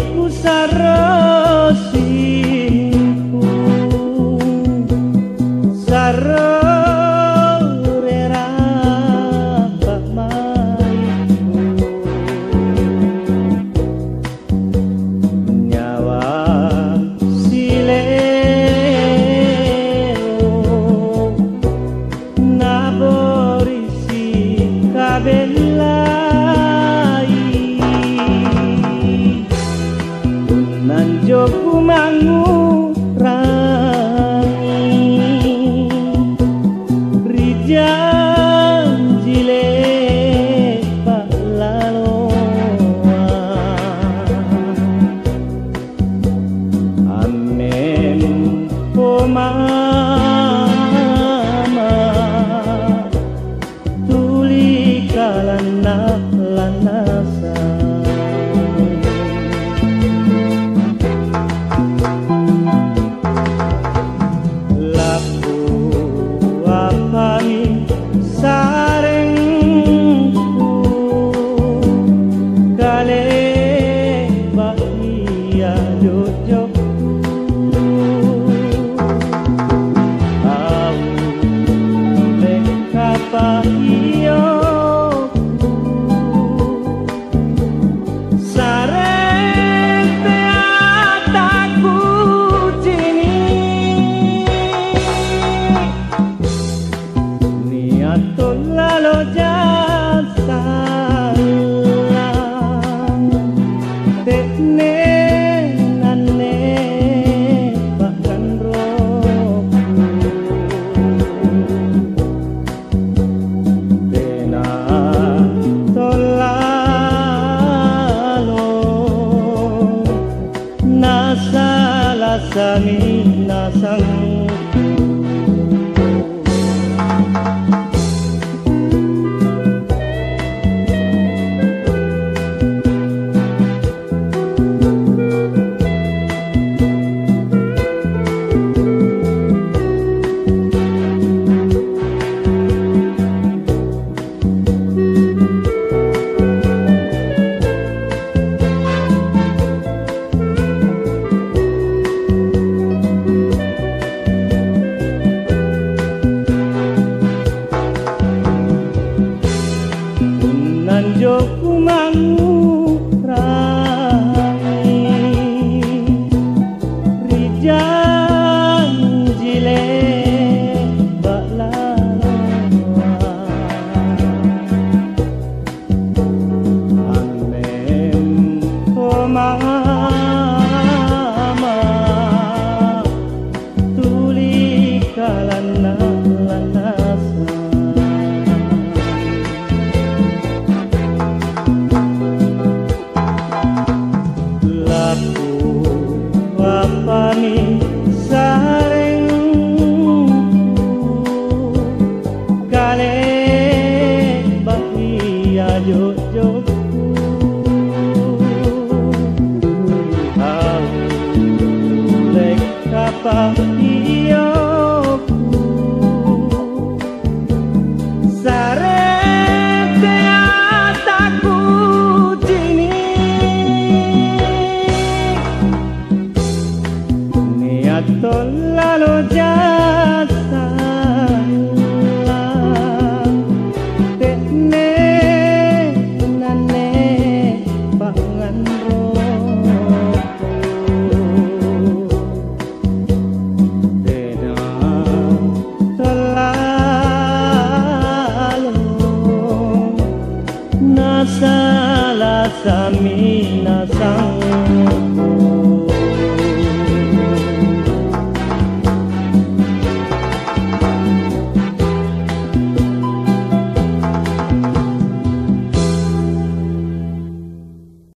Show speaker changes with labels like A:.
A: sarosinku sarorera pamaiku nyawa sileo naborisi kabelai nanjoku mangurangi rijanjile palaloa amen oh mama tuli kalana lanasa sarengku kale bahagia jojokku au lekapa iyoku sarete ataku jini Tolalo jasala tekne nane bahkan roku dena tolalo nasala sami nasangku nanjoku mangurangi rijanjile balaloa amen oh mama tuli kalana lanasa wapani sarengku kale bahagia jojokku au lekapa